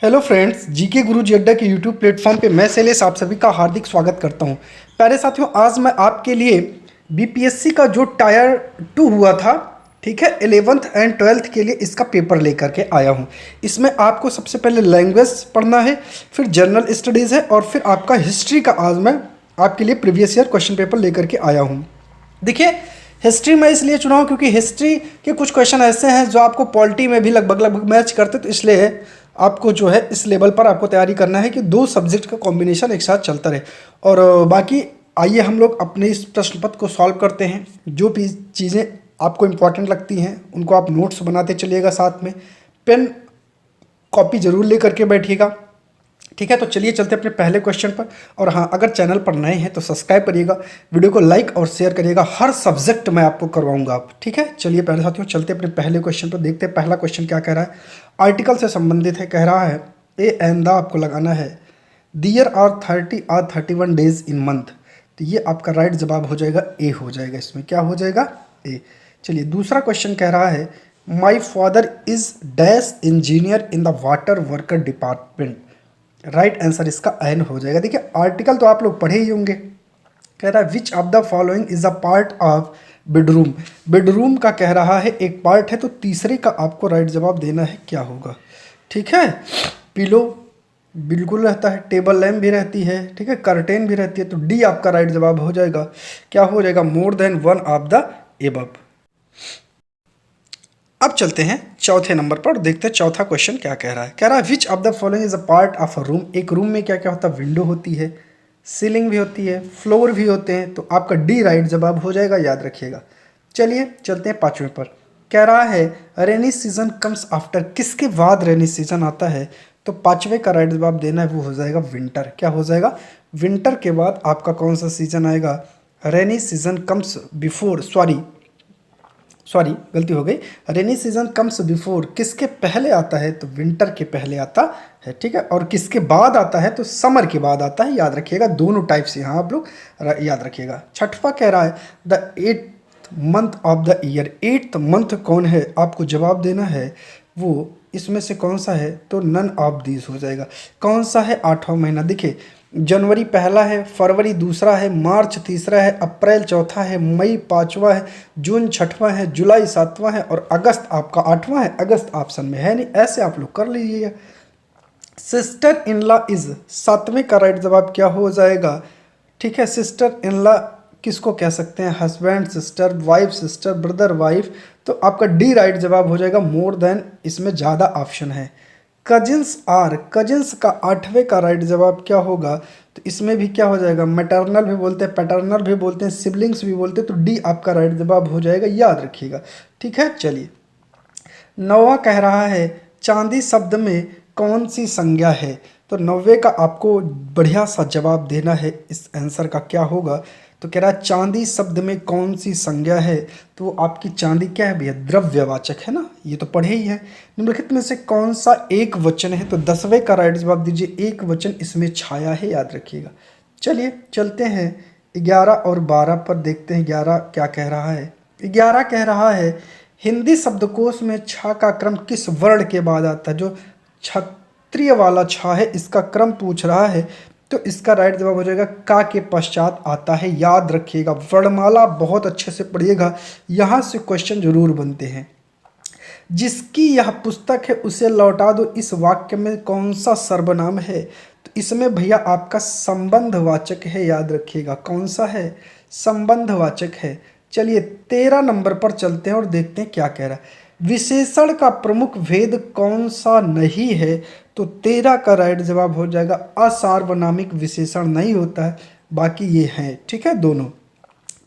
Hello friends, GK गुरु जी अड्डा के YouTube platform पे मैं शैलेश आप सभी का हार्दिक स्वागत करता हूं। प्यारे साथियों, आज मैं आपके लिए बीपीएससी का जो टायर 2 हुआ था, ठीक है, 11th एंड 12th के लिए इसका पेपर लेकर के आया हूं। इसमें आपको सबसे पहले लैंग्वेज पढ़ना है, फिर जनरल स्टडीज़ है और फिर आपका हिस्ट्री का आज मैं आपके लिए प्रीवियस ईयर क्वेश्चन पेपर लेकर के आया हूँ। देखिए, हिस्ट्री मैं इसलिए चुना हूँ क्योंकि हिस्ट्री के कुछ क्वेश्चन ऐसे हैं जो आपको पॉलिटी में भी लगभग लगभग मैच करते, तो इसलिए आपको जो है इस लेवल पर आपको तैयारी करना है कि दो सब्जेक्ट का कॉम्बिनेशन एक साथ चलता रहे। और बाकी आइए हम लोग अपने इस प्रश्न पत्र को सॉल्व करते हैं। जो भी चीज़ें आपको इम्पोर्टेंट लगती हैं उनको आप नोट्स बनाते चलिएगा, साथ में पेन कॉपी ज़रूर ले करके बैठिएगा, ठीक है। तो चलिए चलते हैं अपने पहले क्वेश्चन पर। और हाँ, अगर चैनल पर नए हैं तो सब्सक्राइब करिएगा, वीडियो को लाइक और शेयर करिएगा। हर सब्जेक्ट मैं आपको करवाऊंगा आप, ठीक है। चलिए पहले साथियों चलते हैं अपने पहले क्वेश्चन पर, देखते हैं पहला क्वेश्चन क्या कह रहा है। आर्टिकल से संबंधित है, कह रहा है ए एंड द आपको लगाना है there are 30 are 31 days in month. तो ये आपका राइट जवाब हो जाएगा, ए हो जाएगा। इसमें क्या हो जाएगा, ए। चलिए दूसरा क्वेश्चन कह रहा है my father is dash engineer in the water worker department. Right answer इसका एन हो जाएगा। देखिए आर्टिकल तो आप लोग पढ़े ही होंगे, कह रहा है which of the following is a part of bedroom. Bedroom का कह रहा है एक पार्ट है, तो तीसरे का आपको राइट जवाब देना है, क्या होगा, ठीक है। पिलो बिल्कुल रहता है, टेबल लैम्प भी रहती है, ठीक है, कर्टेन भी रहती है, तो डी आपका राइट जवाब हो जाएगा। क्या हो जाएगा, more than one of the above. अब चलते हैं चौथे नंबर पर, देखते हैं चौथा क्वेश्चन क्या कह रहा है। कह रहा है which of the following is a part of a room. एक रूम में क्या क्या होता है, विंडो होती है, सीलिंग भी होती है, फ्लोर भी होते हैं, तो आपका डी राइट जवाब हो जाएगा, याद रखिएगा। चलिए चलते हैं पांचवें पर। कह रहा है रेनी सीजन कम्स आफ्टर। किसके बाद रेनी सीजन आता है, तो पांचवें का राइट जवाब देना है, वो हो जाएगा विंटर। क्या हो जाएगा, विंटर के बाद आपका कौन सा सीजन आएगा, rainy season comes before, sorry गलती हो गई, रेनी सीजन कम्स बिफोर किसके पहले आता है, तो विंटर के पहले आता है, ठीक है। और किसके बाद आता है, तो समर के बाद आता है, याद रखिएगा। दोनों टाइप से यहाँ आप लोग याद रखिएगा। छठवां कह रहा है the 8th month of the year. 8th month कौन है, आपको जवाब देना है वो इसमें से कौन सा है, तो नन ऑफ दीज हो जाएगा। कौन सा है, आठवां महीना। देखिए जनवरी पहला है, फरवरी दूसरा है, मार्च तीसरा है, अप्रैल चौथा है, मई पांचवा है, जून छठवां है, जुलाई सातवां है और अगस्त आपका आठवां है। अगस्त ऑप्शन में है नहीं, ऐसे आप लोग कर लीजिएगा। सिस्टर इन लॉ इज, सातवें का राइट जवाब क्या हो जाएगा, ठीक है। सिस्टर इन लॉ किसको कह सकते हैं, husband sister, wife sister, brother wife, तो आपका डी राइट जवाब हो जाएगा, मोर देन इसमें ज़्यादा ऑप्शन है। कजिन्स आर, कजिन्स का आठवें का राइट जवाब क्या होगा, तो इसमें भी क्या हो जाएगा, मैटरनल भी बोलते हैं, पैटर्नल भी बोलते हैं, सिबलिंग्स भी बोलते हैं, तो डी आपका राइट जवाब हो जाएगा, याद रखिएगा, ठीक है। चलिए नौवां कह रहा है चांदी शब्द में कौन सी संज्ञा है, तो नौवे का आपको बढ़िया सा जवाब देना है। इस आंसर का क्या होगा, तो कह रहा है चांदी शब्द में कौन सी संज्ञा है, तो वो आपकी चांदी क्या है भैया, द्रव्यवाचक है ना, ये तो पढ़े ही है। निम्नलिखित में से कौन सा एक वचन है, तो 10वें का राइट जवाब दीजिए, एक वचन इसमें छाया है, याद रखिएगा। चलिए चलते हैं 11 और 12 पर, देखते हैं 11 क्या कह रहा है। 11 कह रहा है हिंदी शब्दकोश में छा का क्रम किस वर्ण के बाद आता है। जो क्षत्रिय वाला छा है इसका क्रम पूछ रहा है, तो इसका राइट जवाब हो जाएगा का के पश्चात आता है, याद रखिएगा। वर्णमाला बहुत अच्छे से पढ़िएगा, यहाँ से क्वेश्चन जरूर बनते हैं। जिसकी यह पुस्तक है उसे लौटा दो, इस वाक्य में कौन सा सर्वनाम है, तो इसमें भैया आपका संबंधवाचक है, याद रखिएगा। कौन सा है, संबंधवाचक है। चलिए 13 नंबर पर चलते हैं और देखते हैं क्या कह रहा है। विशेषण का प्रमुख भेद कौन सा नहीं है, तो 13 का राइट जवाब हो जाएगा असार्वनामिक विशेषण नहीं होता है, बाकी ये हैं, ठीक है दोनों।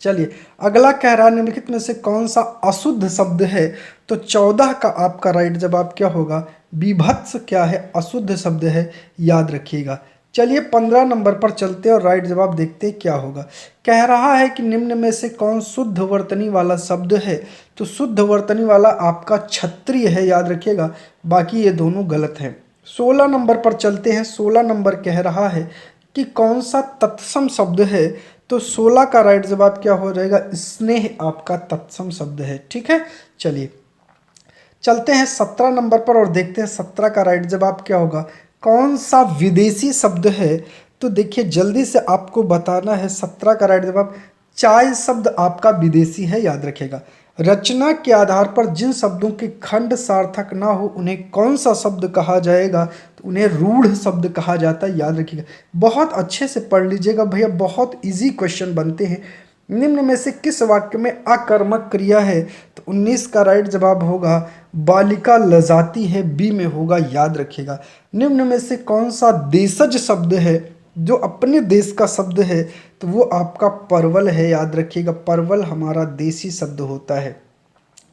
चलिए अगला कह रहा है निम्नलिखित में से कौन सा अशुद्ध शब्द है, तो 14 का आपका राइट जवाब क्या होगा, विभत्स क्या है, अशुद्ध शब्द है, याद रखिएगा। चलिए 15 नंबर पर चलते हैं और राइट जवाब देखते हैं क्या होगा। कह रहा है कि निम्न में से कौन शुद्ध वर्तनी वाला शब्द है, तो शुद्ध वर्तनी वाला आपका क्षत्रिय है, याद रखिएगा, बाकी ये दोनों गलत हैं। 16 नंबर पर चलते हैं। 16 नंबर कह रहा है कि कौन सा तत्सम शब्द है, तो 16 का राइट जवाब क्या हो जाएगा, स्नेह आपका तत्सम शब्द है, ठीक है। चलिए चलते हैं 17 नंबर पर और देखते हैं 17 का राइट जवाब क्या होगा। कौन सा विदेशी शब्द है? तो देखिए जल्दी से आपको बताना है। 17 का राइट जवाब चाय शब्द आपका विदेशी है, याद रखिएगा। रचना के आधार पर जिन शब्दों के खंड सार्थक ना हो उन्हें कौन सा शब्द कहा जाएगा? तो उन्हें रूढ़ शब्द कहा जाता है, याद रखिएगा। बहुत अच्छे से पढ़ लीजिएगा भैया, बहुत इजी क्वेश्चन बनते हैं। निम्न में से किस वाक्य में अकर्मक क्रिया है? तो 19 का राइट जवाब होगा बालिका लजाती है, बी में होगा, याद रखिएगा। निम्न में से कौन सा देशज शब्द है जो अपने देश का शब्द है? तो वो आपका परवल है, याद रखिएगा। परवल हमारा देसी शब्द होता है।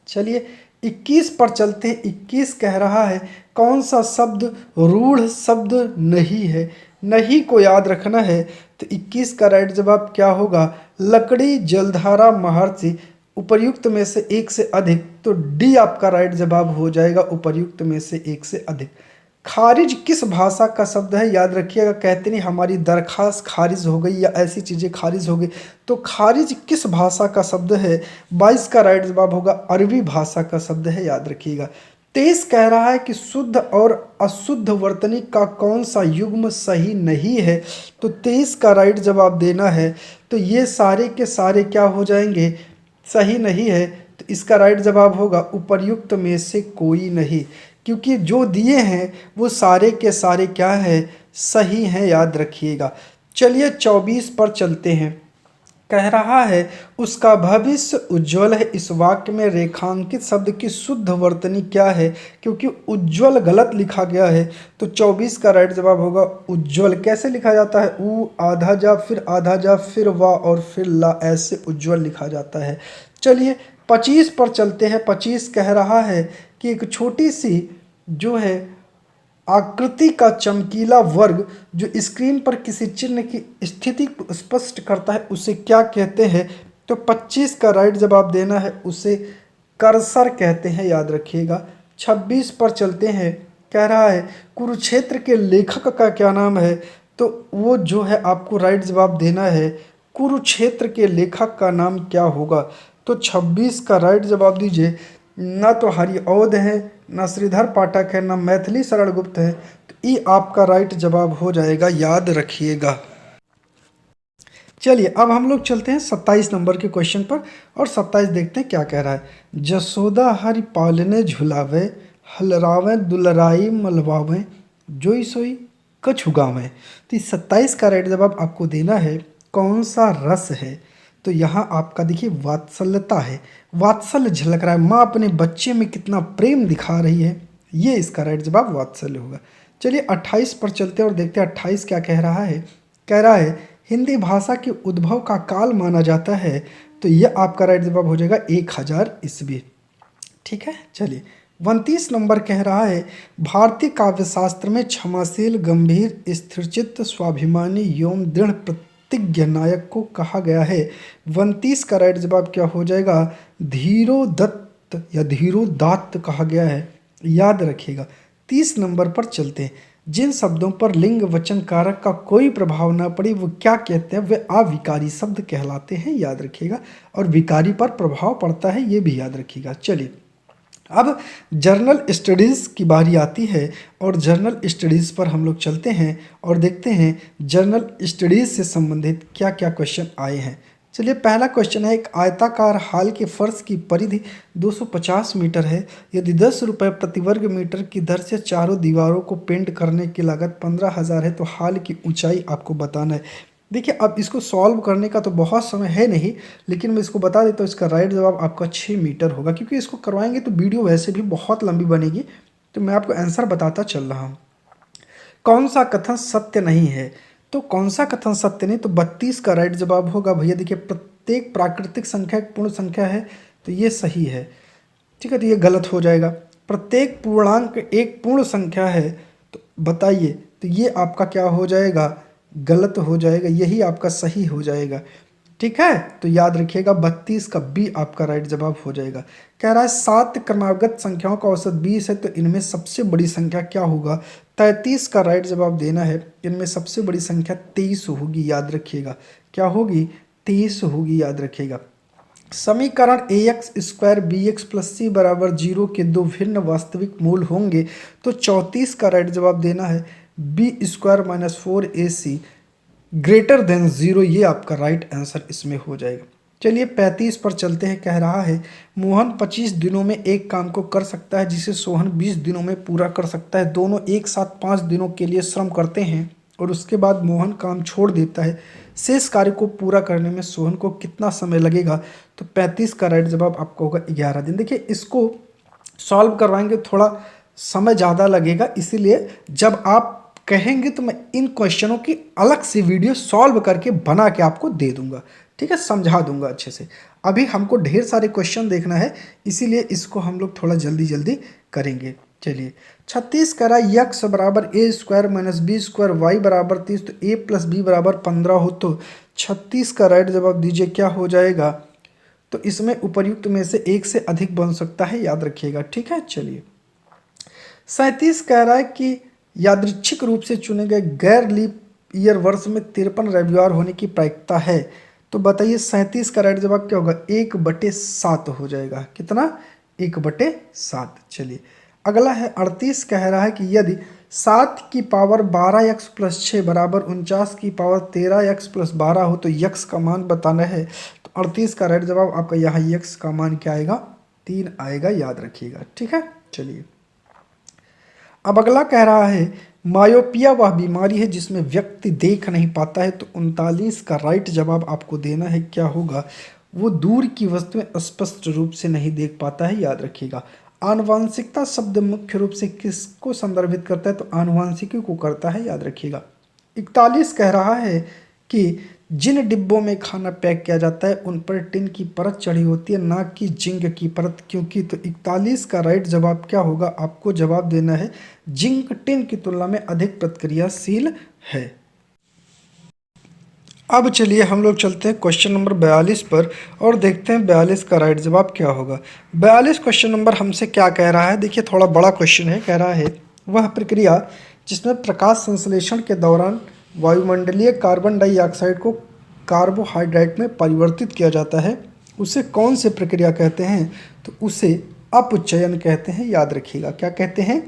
चलिए 21 पर चलते हैं। 21 कह रहा है कौन सा शब्द रूढ़ शब्द नहीं है? नहीं को याद रखना है। तो 21 का राइट जवाब क्या होगा? लकड़ी, जलधारा, महर्षि। उपर्युक्त में से एक से अधिक, तो डी आपका राइट जवाब हो जाएगा, उपर्युक्त में से एक से अधिक। खारिज किस भाषा का शब्द है? याद रखिएगा, कहते नहीं हमारी दरखास्त खारिज हो गई या ऐसी चीज़ें खारिज हो गई, तो खारिज किस भाषा का शब्द है? 22 का राइट जवाब होगा अरबी भाषा का शब्द है, याद रखिएगा। 23 कह रहा है कि शुद्ध और अशुद्ध वर्तनी का कौन सा युग्म सही नहीं है? तो 23 का राइट जवाब देना है। तो ये सारे के सारे क्या हो जाएंगे? सही नहीं है। तो इसका राइट जवाब होगा उपर्युक्त में से कोई नहीं, क्योंकि जो दिए हैं वो सारे के सारे क्या है? सही हैं, याद रखिएगा। चलिए 24 पर चलते हैं। कह रहा है उसका भविष्य उज्जवल है। इस वाक्य में रेखांकित शब्द की शुद्ध वर्तनी क्या है? क्योंकि उज्जवल गलत लिखा गया है, तो 24 का राइट जवाब होगा उज्जवल। कैसे लिखा जाता है? ऊ आधा जा, फिर आधा जा, फिर वा और फिर ला, ऐसे उज्जवल लिखा जाता है। चलिए 25 पर चलते हैं। 25 कह रहा है कि एक छोटी सी जो है आकृति का चमकीला वर्ग जो स्क्रीन पर किसी चिन्ह की स्थिति को स्पष्ट करता है उसे क्या कहते हैं? तो 25 का राइट जवाब देना है, उसे कर्सर कहते हैं, याद रखिएगा। 26 पर चलते हैं। कह रहा है कुरुक्षेत्र के लेखक का क्या नाम है? तो वो जो है आपको राइट जवाब देना है, कुरुक्षेत्र के लेखक का नाम क्या होगा? तो 26 का राइट जवाब दीजिए। ना तो हरिऔध है, ना श्रीधर पाठक है, ना मैथिली शरण गुप्त है, तो ये आपका राइट जवाब हो जाएगा, याद रखिएगा। चलिए अब हम लोग चलते हैं 27 नंबर के क्वेश्चन पर और 27 देखते हैं क्या कह रहा है। जसोदा हरि पालने झुलावे, हलरावे दुलराई मलवावे, जोई सोई कछु गावे। तो इस 27 का राइट जवाब आपको देना है कौन सा रस है? तो यहाँ आपका देखिए वात्सल्यता है, वात्सल्य झलक रहा है, माँ अपने बच्चे में कितना प्रेम दिखा रही है, ये इसका राइट जवाब वात्सल्य होगा। चलिए 28 पर चलते हैं और देखते हैं 28 क्या कह रहा है। कह रहा है हिंदी भाषा के उद्भव का काल माना जाता है, तो यह आपका राइट जवाब हो जाएगा 1000 ईस्वी। ठीक है। चलिए 29 नंबर कह रहा है भारतीय काव्यशास्त्र में क्षमाशील, गंभीर, स्थिरचित्त, स्वाभिमानी एवं दृढ़ प्रतिज्ञ नायक को कहा गया है। 29 का राइट जवाब क्या हो जाएगा? धीरोदत्त या धीरोदात्त कहा गया है, याद रखिएगा। 30 नंबर पर चलते हैं। जिन शब्दों पर लिंग वचन कारक का कोई प्रभाव ना पड़े वो क्या कहते हैं? वे अविकारी शब्द कहलाते हैं, याद रखिएगा। और विकारी पर प्रभाव पड़ता है, ये भी याद रखिएगा। चलिए अब जर्नल स्टडीज़ की बारी आती है और जर्नल स्टडीज़ पर हम लोग चलते हैं और देखते हैं जर्नल स्टडीज़ से संबंधित क्या क्या क्वेश्चन आए हैं। चलिए पहला क्वेश्चन है, एक आयताकार हाल के फर्श की परिधि 250 मीटर है। यदि 10 रुपये प्रति वर्ग मीटर की दर से चारों दीवारों को पेंट करने की लागत 15,000 है, तो हाल की ऊंचाई आपको बताना है। देखिए अब इसको सॉल्व करने का तो बहुत समय है नहीं, लेकिन मैं इसको बता देता हूँ। इसका राइट जवाब आपका 6 मीटर होगा, क्योंकि इसको करवाएंगे तो वीडियो वैसे भी बहुत लंबी बनेगी, तो मैं आपको आंसर बताता चल रहा हूँ। कौन सा कथन सत्य नहीं है? तो कौन सा कथन सत्य नहीं? तो 32 का राइट जवाब होगा भैया। देखिए प्रत्येक प्राकृतिक संख्या एक पूर्ण संख्या है, तो ये सही है। ठीक है, तो ये गलत हो जाएगा। प्रत्येक पूर्णांक एक पूर्ण संख्या है, तो बताइए, तो ये आपका क्या हो जाएगा? गलत हो जाएगा, यही आपका सही हो जाएगा। ठीक है, तो याद रखिएगा 32 का बी आपका राइट जवाब हो जाएगा। कह रहा है 7 क्रमागत संख्याओं का औसत 20 है, तो इनमें सबसे बड़ी संख्या क्या होगा? 33 का राइट जवाब देना है। इनमें सबसे बड़ी संख्या 23 होगी, याद रखिएगा। क्या होगी? 23 होगी, याद रखिएगा। समीकरण A x square B x plus C बराबर 0 के दो भिन्न वास्तविक मूल होंगे तो 34 का राइट जवाब देना है b square minus 4ac greater than 0। ये आपका राइट आंसर इसमें हो जाएगा। चलिए 35 पर चलते हैं। कह रहा है मोहन 25 दिनों में एक काम को कर सकता है जिसे सोहन 20 दिनों में पूरा कर सकता है। दोनों एक साथ 5 दिनों के लिए श्रम करते हैं और उसके बाद मोहन काम छोड़ देता है। शेष कार्य को पूरा करने में सोहन को कितना समय लगेगा? तो 35 का राइट जवाब आपका होगा 11 दिन। देखिए इसको सॉल्व करवाएंगे थोड़ा समय ज़्यादा लगेगा, इसीलिए जब आप कहेंगे तो मैं इन क्वेश्चनों की अलग से वीडियो सॉल्व करके बना के आपको दे दूंगा, ठीक है, समझा दूंगा अच्छे से। अभी हमको ढेर सारे क्वेश्चन देखना है, इसीलिए इसको हम लोग थोड़ा जल्दी जल्दी करेंगे। चलिए 36 करा यक्स बराबर A square minus B square Y बराबर 30 तो ए प्लस बी बराबर 15 हो तो 36 का राइट जवाब दीजिए क्या हो जाएगा? तो इसमें उपर्युक्त में से एक से अधिक बन सकता है, याद रखिएगा, ठीक है। चलिए 37 कह रहा है कि यादृच्छिक रूप से चुने गए गैर लीप ईयर वर्ष में 53 रविवार होने की प्रायिकता है। तो बताइए 37 का राइट जवाब क्या होगा? 1/7 हो जाएगा। कितना? 1/7। चलिए अगला है 38 कह रहा है कि यदि 7 की पावर 12x प्लस 6 बराबर 49 की पावर 13x प्लस 12 हो तो यक्स का मान बताना है। तो 38 का राइट जवाब आपका यहाँ यक्स का मान क्या आएगा? 3 आएगा, याद रखिएगा, ठीक है। चलिए अब अगला कह रहा है मायोपिया वह बीमारी है जिसमें व्यक्ति देख नहीं पाता है। तो 39 का राइट जवाब आपको देना है क्या होगा? वो दूर की वस्तुएं स्पष्ट रूप से नहीं देख पाता है, याद रखिएगा। आनुवांशिकता शब्द मुख्य रूप से किसको संदर्भित करता है? तो आनुवांशिकी को करता है, याद रखिएगा। 41 कह रहा है कि जिन डिब्बों में खाना पैक किया जाता है उन पर टिन की परत चढ़ी होती है, ना कि जिंक की परत, क्योंकि। तो 41 का राइट जवाब क्या होगा? आपको जवाब देना है जिंक टिन की तुलना में अधिक प्रतिक्रियाशील है। अब चलिए हम लोग चलते हैं क्वेश्चन नंबर 42 पर और देखते हैं 42 का राइट जवाब क्या होगा। 42 क्वेश्चन नंबर हमसे क्या कह रहा है? देखिए थोड़ा बड़ा क्वेश्चन है। कह रहा है वह प्रक्रिया जिसमें प्रकाश संश्लेषण के दौरान वायुमंडलीय कार्बन डाइऑक्साइड को कार्बोहाइड्रेट में परिवर्तित किया जाता है उसे कौन सी प्रक्रिया कहते हैं? तो उसे अपचयन कहते हैं, याद रखिएगा। क्या कहते हैं?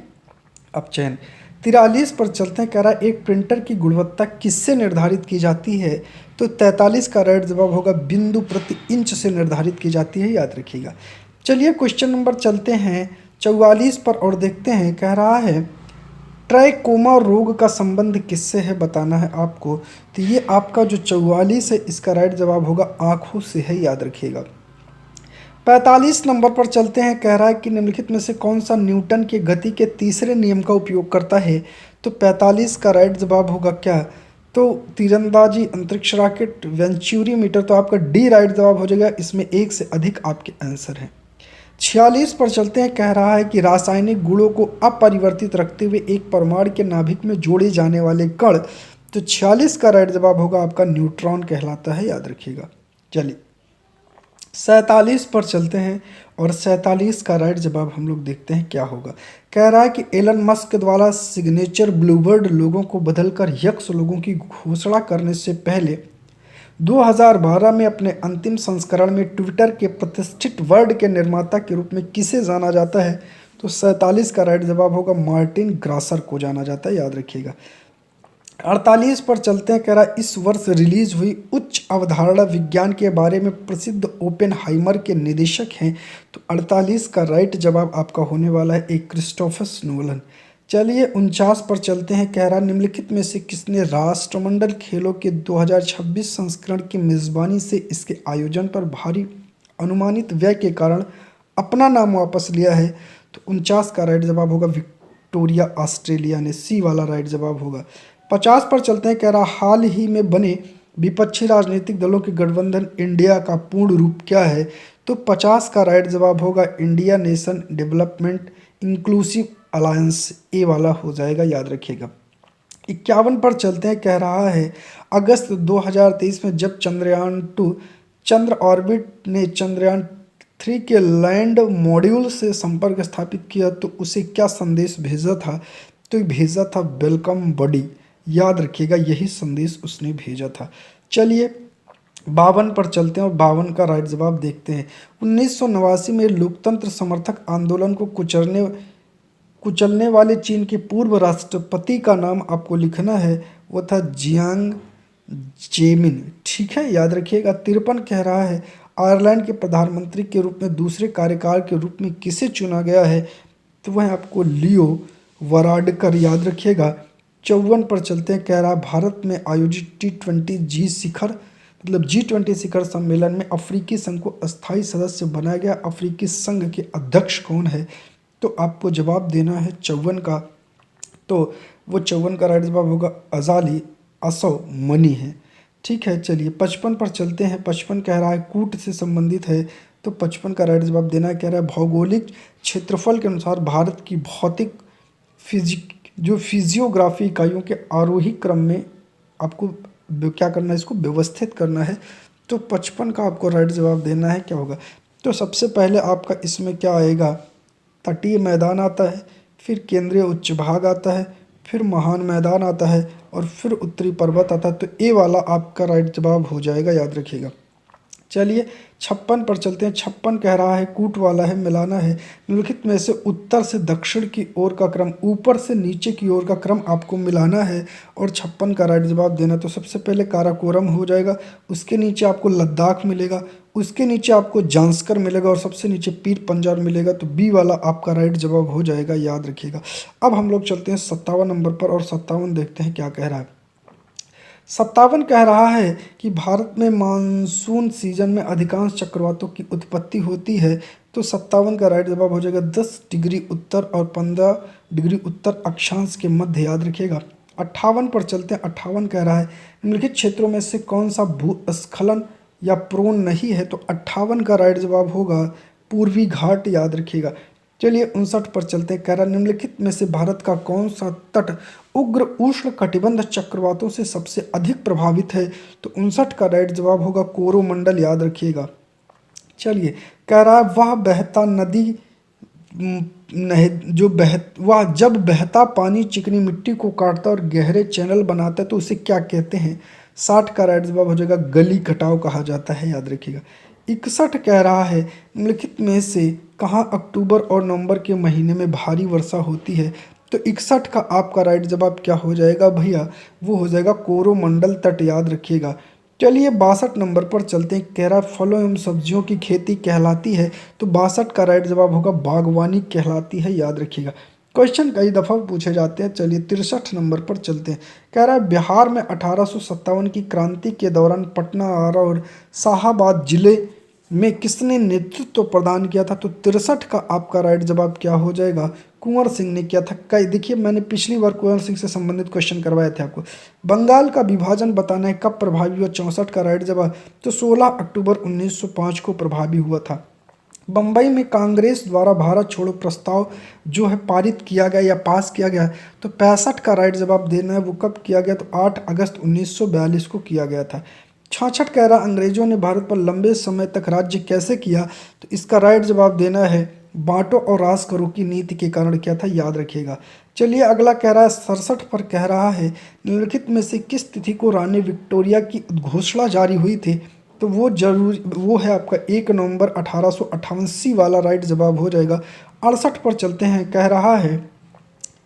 अपचयन। 43 पर चलते हैं। कह रहा है एक प्रिंटर की गुणवत्ता किससे निर्धारित की जाती है? तो 43 का राइट जवाब होगा बिंदु प्रति इंच से निर्धारित की जाती है, याद रखिएगा। चलिए क्वेश्चन नंबर चलते हैं 44 पर और देखते हैं। कह रहा है ट्राइकोमा रोग का संबंध किससे है बताना है आपको। तो ये आपका जो 44 है इसका राइट जवाब होगा आँखों से है, याद रखिएगा। 45 नंबर पर चलते हैं। कह रहा है कि निम्नलिखित में से कौन सा न्यूटन के गति के तीसरे नियम का उपयोग करता है? तो 45 का राइट जवाब होगा क्या? तो तीरंदाजी, अंतरिक्ष रॉकेट, वेंचुरी मीटर। तो आपका डी राइट जवाब हो जाएगा। इसमें एक से अधिक आपके आंसर हैं। 46 पर चलते हैं। कह रहा है कि रासायनिक गुणों को अपरिवर्तित रखते हुए एक परमाणु के नाभिक में जोड़े जाने वाले कण। तो 46 का राइट जवाब होगा आपका न्यूट्रॉन कहलाता है, याद रखिएगा। चलिए 47 पर चलते हैं और 47 का राइट जवाब हम लोग देखते हैं क्या होगा। कह रहा है कि एलन मस्क द्वारा सिग्नेचर ब्लूबर्ड लोगों को बदलकर यक्स लोगों की घोषणा करने से पहले 2012 में अपने अंतिम संस्करण में ट्विटर के प्रतिष्ठित वर्ड के निर्माता के रूप में किसे जाना जाता है? तो 47 का राइट जवाब होगा मार्टिन ग्रासर को जाना जाता है, याद रखिएगा। 48 पर चलते हैं। कह रहा है इस वर्ष रिलीज हुई उच्च अवधारणा विज्ञान के बारे में प्रसिद्ध ओपेनहाइमर के निदेशक हैं। तो 48 का राइट जवाब आपका होने वाला है एक क्रिस्टोफर नोलन। चलिए 49 पर चलते हैं। कह रहा निम्नलिखित में से किसने राष्ट्रमंडल खेलों के 2026 संस्करण की मेज़बानी से इसके आयोजन पर भारी अनुमानित व्यय के कारण अपना नाम वापस लिया है? तो 49 का राइट जवाब होगा विक्टोरिया, ऑस्ट्रेलिया ने। सी वाला राइट जवाब होगा। 50 पर चलते हैं। कह रहा हाल ही में बने विपक्षी राजनीतिक दलों के गठबंधन इंडिया का पूर्ण रूप क्या है? तो 50 का राइट जवाब होगा India nation development inclusive alliance. A वाला हो जाएगा, याद रखिएगा। 51 पर चलते हैं। कह रहा है अगस्त 2023 में जब चंद्रयान-2 चंद्र ऑर्बिट ने चंद्रयान-3 के लैंड मॉड्यूल से संपर्क स्थापित किया तो उसे क्या संदेश भेजा था? तो भेजा था वेलकम बडी, याद रखिएगा, यही संदेश उसने भेजा था। चलिए 52 पर चलते हैं और 52 का राइट जवाब देखते हैं। 1989 में लोकतंत्र समर्थक आंदोलन को कुचलने वाले चीन के पूर्व राष्ट्रपति का नाम आपको लिखना है, वो था जियांग जेमिन। ठीक है, याद रखिएगा। 53 कह रहा है आयरलैंड के प्रधानमंत्री के रूप में दूसरे कार्यकाल के रूप में किसे चुना गया है, तो वह आपको लियो वराडकर, याद रखिएगा। 54 पर चलते हैं, कह रहा भारत में आयोजित G20 शिखर सम्मेलन में अफ्रीकी संघ को अस्थायी सदस्य बनाया गया अफ्रीकी संघ के अध्यक्ष कौन है, तो आपको जवाब देना है 54 का। तो वो 54 का राइट जवाब होगा अजाली असौमनी है। ठीक है, चलिए 55 पर चलते हैं। 55 कह रहा है कूट से संबंधित है, तो 55 का राइट जवाब देना है, कह रहा है भौगोलिक क्षेत्रफल के अनुसार भारत की भौतिक फिजियोग्राफी इकाइयों के आरोही क्रम में आपको क्या करना है, इसको व्यवस्थित करना है। तो 55 का आपको राइट जवाब देना है, क्या होगा। तो सबसे पहले आपका इसमें क्या आएगा, तटीय मैदान आता है, फिर केंद्रीय उच्च भाग आता है, फिर महान मैदान आता है और फिर उत्तरी पर्वत आता है। तो ए वाला आपका राइट जवाब हो जाएगा, याद रखिएगा। चलिए 56 पर चलते हैं। 56 कह रहा है कूट वाला है, मिलाना है। निम्नलिखित में से उत्तर से दक्षिण की ओर का क्रम, ऊपर से नीचे की ओर का क्रम आपको मिलाना है और 56 का राइट जवाब देना। तो सबसे पहले काराकोरम हो जाएगा, उसके नीचे आपको लद्दाख मिलेगा, उसके नीचे आपको जांस्कर मिलेगा और सबसे नीचे पीर पंजाल मिलेगा। तो बी वाला आपका राइट जवाब हो जाएगा, याद रखिएगा। अब हम लोग चलते हैं 57 नंबर पर और 57 देखते हैं क्या कह रहा है। 57 कह रहा है कि भारत में मानसून सीजन में अधिकांश चक्रवातों की उत्पत्ति होती है। तो 57 का राइट जवाब हो जाएगा 10 डिग्री उत्तर और 15 डिग्री उत्तर अक्षांश के मध्य, याद रखिएगा। 58 पर चलते हैं। 58 कह रहा है निम्नलिखित क्षेत्रों में से कौन सा भूस्खलन या प्रोन नहीं है, तो 58 का राइट जवाब होगा पूर्वी घाट, याद रखिएगा। चलिए 59 पर चलते हैं। कह रहा निम्नलिखित में से भारत का कौन सा तट उग्र उष्ण कटिबंध चक्रवातों से सबसे अधिक प्रभावित है, तो 59 का राइट जवाब होगा कोरोमंडल, याद रखिएगा। चलिए कह रहा है वह बहता नदी नहीं वह जब बहता पानी चिकनी मिट्टी को काटता और गहरे चैनल बनाता है तो उसे क्या कहते हैं। 60 का राइट जवाब हो जाएगा गली कटाव कहा जाता है, याद रखिएगा। 61 कह रहा है निम्नलिखित में से कहाँ अक्टूबर और नवंबर के महीने में भारी वर्षा होती है, तो 61 का आपका राइट जवाब क्या हो जाएगा भैया, वो हो जाएगा कोरोमंडल तट, याद रखिएगा। चलिए 62 नंबर पर चलते हैं। कह रहा फलों एवं सब्जियों की खेती कहलाती है, तो 62 का राइट जवाब होगा बागवानी कहलाती है, याद रखिएगा। क्वेश्चन कई दफ़ा पूछे जाते हैं। चलिए 63 नंबर पर चलते हैं। कह रहा है बिहार में 1857 की क्रांति के दौरान पटना, आरा और शाहाबाद जिले में किसने नेतृत्व प्रदान किया था, तो 63 का आपका राइट जवाब क्या हो जाएगा, कुंवर सिंह ने किया था। कई देखिए मैंने पिछली बार कुंवर सिंह से संबंधित क्वेश्चन करवाए थे आपको। बंगाल का विभाजन बताना है कब प्रभावी हुआ, 64 का राइट जवाब, तो 16 अक्टूबर 1905 को प्रभावी हुआ था। बम्बई में कांग्रेस द्वारा भारत छोड़ो प्रस्ताव जो है पारित किया गया या पास किया गया, तो 65 का राइट जवाब देना है। वो कब किया गया, तो 8 अगस्त 1942 को किया गया था। 66 कह रहा अंग्रेजों ने भारत पर लंबे समय तक राज्य कैसे किया, तो इसका राइट जवाब देना है बांटो और राज करो की नीति के कारण किया था, याद रखिएगा। चलिए अगला कह रहा है 67 पर कह रहा है निम्नलिखित में से किस तिथि को रानी विक्टोरिया की उद्घोषणा जारी हुई थी, तो वो है आपका 1 नवंबर 1858 वाला राइट जवाब हो जाएगा। 68 पर चलते हैं। कह रहा है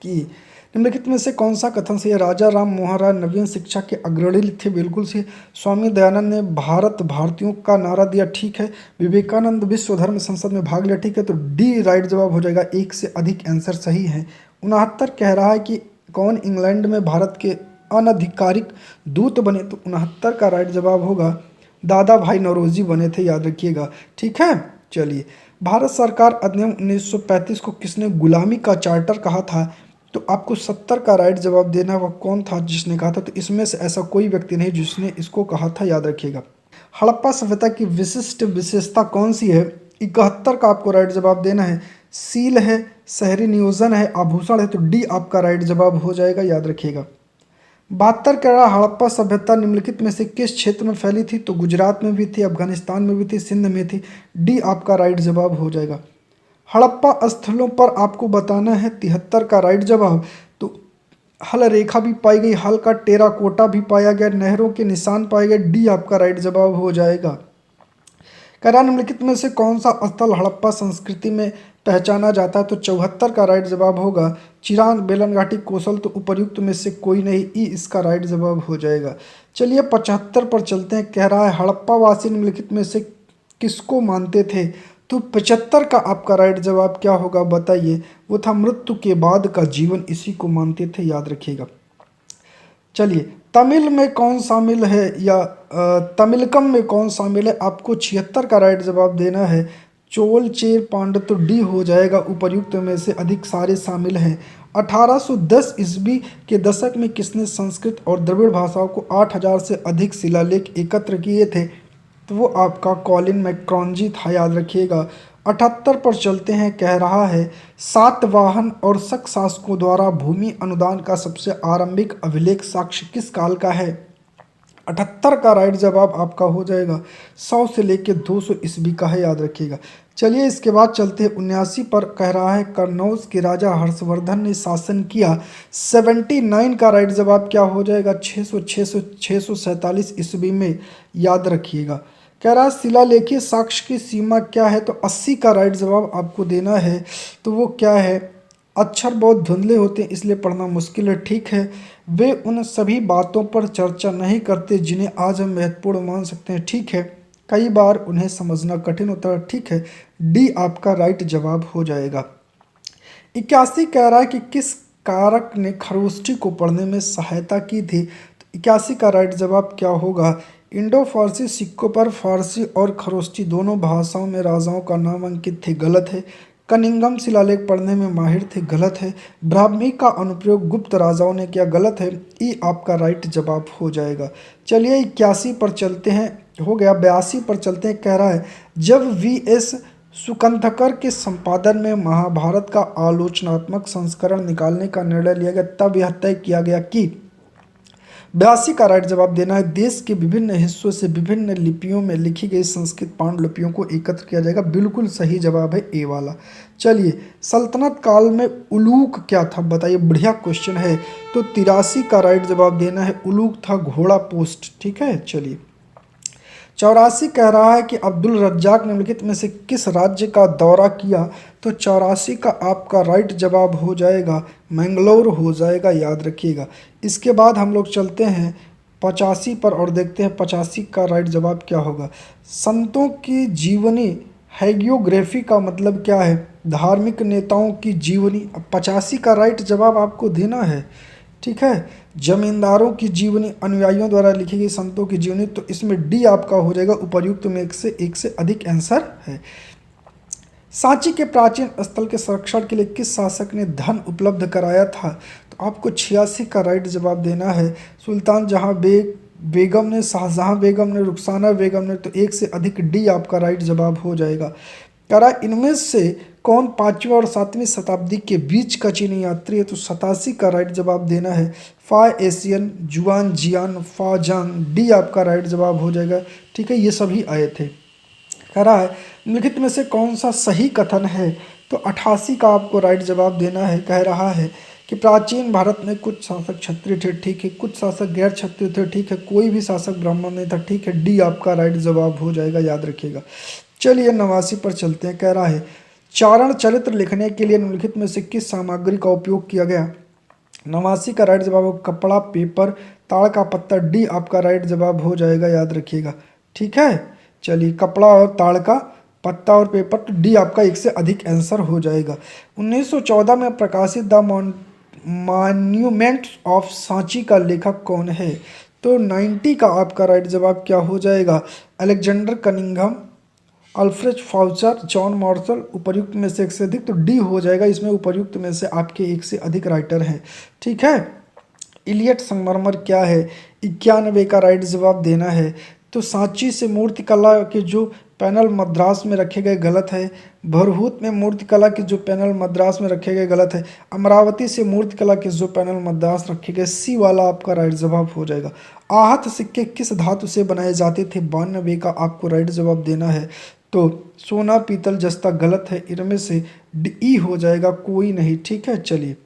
कि निम्नलिखित में से कौन सा कथन सही है। राजा राम मोहन राय नवीन शिक्षा के अग्रणी थे, बिल्कुल सही। स्वामी दयानंद ने भारत भारतीयों का नारा दिया, ठीक है। विवेकानंद विश्व धर्म संसद में भाग लिया, ठीक है। तो डी राइट जवाब हो जाएगा, एक से अधिक आंसर सही है। 69 कह रहा है कि कौन इंग्लैंड में भारत के अनधिकारिक दूत बने, तो 69 का राइट जवाब होगा दादा भाई नौरोजी बने थे, याद रखिएगा, ठीक है। चलिए भारत सरकार अधिनियम 1935 को किसने गुलामी का चार्टर कहा था, तो आपको 70 का राइट जवाब देना है। वह कौन था जिसने कहा था, तो इसमें से ऐसा कोई व्यक्ति नहीं जिसने इसको कहा था, याद रखिएगा। हड़प्पा सभ्यता की विशिष्ट विशेषता कौन सी है, 71 का आपको राइट जवाब देना है। सील है, शहरी नियोजन है, आभूषण है, तो डी आपका राइट जवाब हो जाएगा, याद रखिएगा। 72 कह रहा हड़प्पा सभ्यता निम्नलिखित में से किस क्षेत्र में फैली थी, तो गुजरात में भी थी, अफगानिस्तान में भी थी, सिंध में थी, डी आपका राइट जवाब हो जाएगा। हड़प्पा स्थलों पर आपको बताना है 73 का राइट जवाब, तो हल रेखा भी पाई गई, हल का टेराकोटा भी पाया गया, नहरों के निशान पाए गए। डी आपका राइट जवाब हो जाएगा। करा निम्नलिखित में से कौन सा स्थल हड़प्पा संस्कृति में पहचाना जाता है? तो 74 का राइट जवाब होगा चिरांद, बेलन घाटी, कोसल। तो उपर्युक्त में से कोई नहीं, ई इसका राइट जवाब हो जाएगा। चलिए 75 पर चलते हैं। कह रहा है हड़प्पा वासी निम्नलिखित में से किसको मानते थे? तो 75 का आपका राइट जवाब क्या होगा बताइए? वो था मृत्यु के बाद का जीवन, इसी को मानते थे, याद रखिएगा। चलिए तमिल में कौन शामिल है, या तमिलकम में कौन शामिल है? आपको 76 का राइट जवाब देना है। चोल, चेर, पांड्य। तो डी हो जाएगा, उपर्युक्त में से अधिक सारे शामिल हैं। 1810 ईस्वी के दशक में किसने संस्कृत और द्रविड़ भाषाओं को 8000 से अधिक शिलालेख एकत्र किए थे? तो वो आपका कॉलिन मैक्रॉन्जी था, याद रखिएगा। 78 पर चलते हैं। कह रहा है सातवाहन और शक शासकों द्वारा भूमि अनुदान का सबसे आरंभिक अभिलेख साक्ष्य किस काल का है? 78 का राइट जवाब आपका हो जाएगा 100 से लेके 200 ईस्वी का है, याद रखिएगा। चलिए इसके बाद चलते हैं 79 पर। कह रहा है कन्नौज के राजा हर्षवर्धन ने शासन किया। 79 का राइट जवाब क्या हो जाएगा? 647 ईस्वी में, याद रखिएगा। कह रहा है शिलालेखीय साक्ष्य की सीमा क्या है? तो 80 का राइट जवाब आपको देना है। तो वो क्या है? अक्षर बहुत धुंधले होते हैं इसलिए पढ़ना मुश्किल है, ठीक है। वे उन सभी बातों पर चर्चा नहीं करते जिन्हें आज हम महत्वपूर्ण मान सकते हैं, ठीक है। कई बार उन्हें समझना कठिन होता है, ठीक है। डी आपका राइट जवाब हो जाएगा। 81 कह रहा है कि किस कारक ने खरोष्ठी को पढ़ने में सहायता की थी? तो 81 का राइट जवाब क्या होगा? इंडो फारसी सिक्कों पर फारसी और खरोष्ठी दोनों भाषाओं में राजाओं का नाम अंकित थे, गलत है। कनिंगम शिलालेख पढ़ने में माहिर थे, गलत है। ब्राह्मी का अनुप्रयोग गुप्त राजाओं ने किया, गलत है। ई आपका राइट जवाब हो जाएगा। चलिए 81 पर चलते हैं, हो गया। 82 पर चलते हैं। कह रहा है जब वी.एस. सुकंथकर के संपादन में महाभारत का आलोचनात्मक संस्करण निकालने का निर्णय लिया गया तब यह तय किया गया कि 82 का राइट जवाब देना है देश के विभिन्न हिस्सों से विभिन्न लिपियों में लिखी गई संस्कृत पांडुलिपियों को एकत्र किया जाएगा। बिल्कुल सही जवाब है ए वाला। चलिए सल्तनत काल में उलूक क्या था बताइए, बढ़िया क्वेश्चन है। तो 83 का राइट जवाब देना है, उलूक था घोड़ा पोस्ट, ठीक है। चलिए 84 कह रहा है कि अब्दुल रज्जाक निम्नलिखित में से किस राज्य का दौरा किया? तो 84 का आपका राइट जवाब हो जाएगा मैंगलोर हो जाएगा, याद रखिएगा। इसके बाद हम लोग चलते हैं 85 पर और देखते हैं 85 का राइट जवाब क्या होगा। संतों की जीवनी हैगियोग्राफी का मतलब क्या है? धार्मिक नेताओं की जीवनी। 85 का राइट जवाब आपको देना है, ठीक है। जमींदारों की जीवनी, अनुयायियों द्वारा लिखी गई संतों की जीवनी। तो इसमें डी आपका हो जाएगा, उपर्युक्त में एक से अधिक आंसर है। सांची के प्राचीन स्थल के संरक्षण के लिए किस शासक ने धन उपलब्ध कराया था? तो आपको 86 का राइट जवाब देना है। सुल्तान जहां बेगम ने, शाहजहां बेगम ने, रुखसाना बेगम ने। तो एक से अधिक, डी आपका राइट जवाब हो जाएगा। करा इनमें से कौन 5वीं और 7वीं शताब्दी के बीच का चीनी यात्री है? तो 87 का राइट जवाब देना है फा एशियन, जुआन जियान, फा जांग। डी आपका राइट जवाब हो जाएगा, ठीक है। ये सभी आए थे। कह रहा है निम्नलिखित में से कौन सा सही कथन है? तो 88 का आपको राइट जवाब देना है। कह रहा है कि प्राचीन भारत में कुछ शासक क्षत्रिय थे, ठीक है। कुछ शासक गैर क्षत्रिय थे, ठीक है। कोई भी शासक ब्राह्मण नहीं था, ठीक है। डी आपका राइट जवाब हो जाएगा, याद रखिएगा। चलिए 89 पर चलते हैं। कह रहा है चारण चरित्र लिखने के लिए निम्नलिखित में से किस सामग्री का उपयोग किया गया? 89 का राइट जवाब होगा कपड़ा, पेपर, ताड़ का पत्ता। डी आपका राइट जवाब हो जाएगा, याद रखिएगा, ठीक है। चलिए कपड़ा और ताड़ का पत्ता और पेपर। तो डी आपका एक से अधिक आंसर हो जाएगा। 1914 में प्रकाशित द मॉन्यूमेंट्स ऑफ सांची का लेखक कौन है? तो 90 का आपका राइट जवाब क्या हो जाएगा? Alexander Cunningham, Alfred Foucher, John Marshall. उपर्युक्त में से एक से अधिक। तो डी हो जाएगा। इसमें उपर्युक्त में से आपके एक से अधिक राइटर हैं, ठीक है। इलियट संगमरमर क्या है? 91 का राइट जवाब देना है। तो सांची से मूर्तिकला के जो पैनल मद्रास में रखे गए, गलत है। भरहूत में मूर्तिकला के जो पैनल मद्रास में रखे गए, गलत है। अमरावती से मूर्तिकला के जो पैनल मद्रास रखे गए, सी वाला आपका राइट जवाब हो जाएगा। आहत सिक्के किस धातु से बनाए जाते थे? 92 का आपको राइट जवाब देना है। तो सोना, पीतल, जस्ता, गलत है। इनमें से डी हो जाएगा, कोई नहीं, ठीक है। चलिए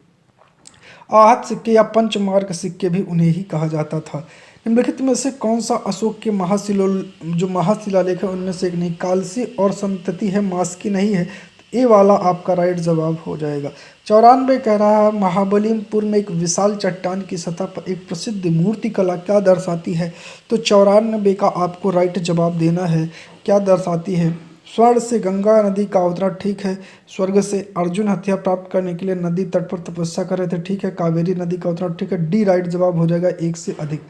आहत सिक्के या पंचमार्क सिक्के भी उन्हें ही कहा जाता था। निम्नलिखित में से कौन सा अशोक के महाशिलालेख है उनमें से एक नहीं? कालसी और संतति है, मास्की नहीं है। तो ए वाला आपका राइट जवाब हो जाएगा। 94 कह रहा है महाबलीपुर में एक विशाल चट्टान की सतह पर एक प्रसिद्ध मूर्ति कला क्या दर्शाती है? तो 94 का आपको राइट जवाब देना है। क्या दर्शाती है? स्वर्ण से गंगा नदी का अवतरण, ठीक है। स्वर्ग से अर्जुन हथियार प्राप्त करने के लिए नदी तट पर तपस्या कर रहे थे, ठीक है। कावेरी नदी का अवतरण, ठीक है। डी राइट जवाब हो जाएगा, एक से अधिक।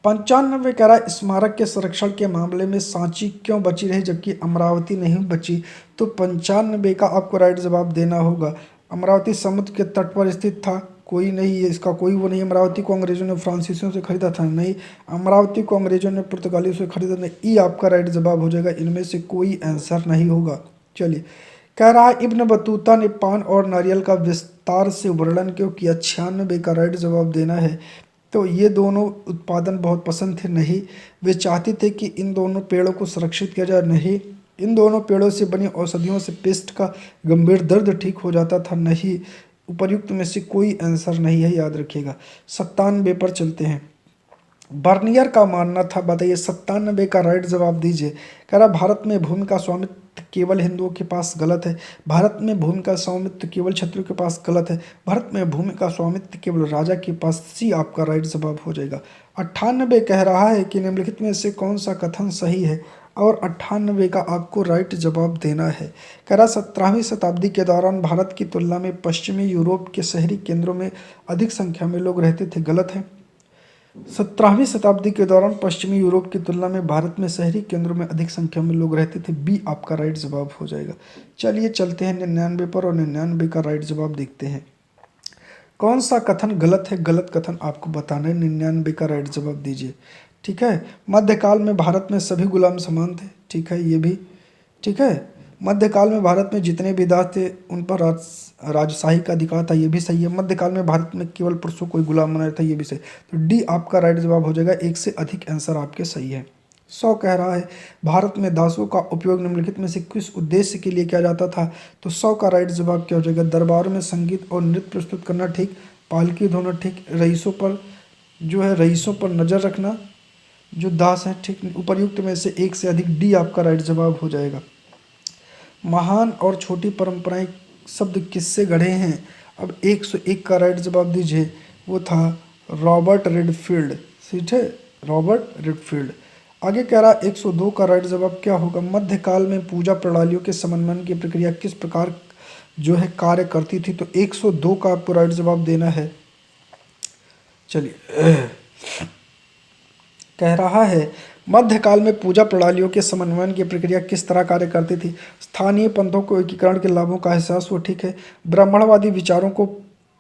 95 कह रहा है स्मारक के संरक्षण के मामले में सांची क्यों बची रही जबकि अमरावती नहीं बची? तो 95 का आपको राइट जवाब देना होगा। अमरावती समुद्र के तट पर स्थित था, कोई नहीं है इसका, कोई वो नहीं। अमरावती को अंग्रेजों ने फ्रांसीसियों से खरीदा था, नहीं। अमरावती को अंग्रेजों ने पुर्तगालियों से खरीदा, नहीं। ई आपका राइट जवाब हो जाएगा, इनमें से कोई आंसर नहीं होगा। चलिए, कह रहा है इब्न बतूता ने पान और नारियल का विस्तार से वर्णन क्यों किया? 96 का राइट जवाब देना है। तो ये दोनों उत्पादन बहुत पसंद थे, नहीं। वे चाहते थे कि इन दोनों पेड़ों को संरक्षित किया जाए, नहीं। इन दोनों पेड़ों से बनी औषधियों से पेस्ट का गंभीर दर्द ठीक हो जाता था, नहीं। उपर्युक्त में से कोई आंसर नहीं है, याद रखिएगा। 97 पर चलते हैं। बर्नियर का मानना था, बताइए 97 का राइट जवाब दीजिए। कह रहा भारत में भूमि का स्वामित्व केवल हिंदुओं के पास, गलत है। भारत में भूमि का स्वामित्व केवल क्षत्रियों के पास, गलत है। भारत में भूमि का स्वामित्व केवल राजा के पास, सी आपका राइट जवाब हो जाएगा। 98 कह रहा है कि निम्नलिखित में से कौन सा कथन सही है? और 98 का आपको राइट जवाब देना है। कह रहा 17वीं शताब्दी के दौरान भारत की तुलना में पश्चिमी यूरोप के शहरी केंद्रों में अधिक संख्या में लोग रहते थे, गलत है। 17वीं शताब्दी के दौरान पश्चिमी यूरोप की तुलना में भारत में शहरी केंद्रों में अधिक संख्या में लोग रहते थे, बी आपका राइट जवाब हो जाएगा। चलिए चलते हैं 99 पर और 99 का राइट जवाब देखते हैं। कौन सा कथन गलत है? गलत कथन आपको बताना है, 99 का राइट जवाब दीजिए, ठीक है। मध्यकाल में भारत में सभी गुलाम समान थे, ठीक है, ये भी ठीक है। मध्यकाल में भारत में जितने भी दास थे उन पर राजशाही का अधिकार था, ये भी सही है। मध्यकाल में भारत में केवल पुरुषों को गुलाम बनाया था, ये भी सही। तो डी आपका राइट जवाब हो जाएगा, एक से अधिक आंसर आपके सही है। 100 कह रहा है भारत में दासों का उपयोग निम्नलिखित में से किस उद्देश्य के लिए किया जाता था? तो 100 का राइट जवाब क्या हो जाएगा? दरबार में संगीत और नृत्य प्रस्तुत करना, ठीक। पालकी धोना, ठीक। रईसों पर नज़र रखना जो दास हैं, ठीक। उपर्युक्त में से एक से अधिक, डी आपका राइट जवाब हो जाएगा। महान और छोटी परंपराएं शब्द किससे गढ़े हैं? अब 101 का राइट जवाब दीजिए, वो था रॉबर्ट रेडफील्ड, ठीक है, रॉबर्ट रेडफील्ड। आगे कह रहा 102 का राइट जवाब क्या होगा? मध्यकाल में पूजा प्रणालियों के समन्वय की प्रक्रिया किस प्रकार जो है कार्य करती थी? तो 102 का आपको राइट जवाब देना है। चलिए, कह रहा है मध्यकाल में पूजा प्रणालियों के समन्वयन की प्रक्रिया किस तरह कार्य करती थी? स्थानीय पंथों को एकीकरण के लाभों का एहसास हो, ठीक है। ब्राह्मणवादी विचारों को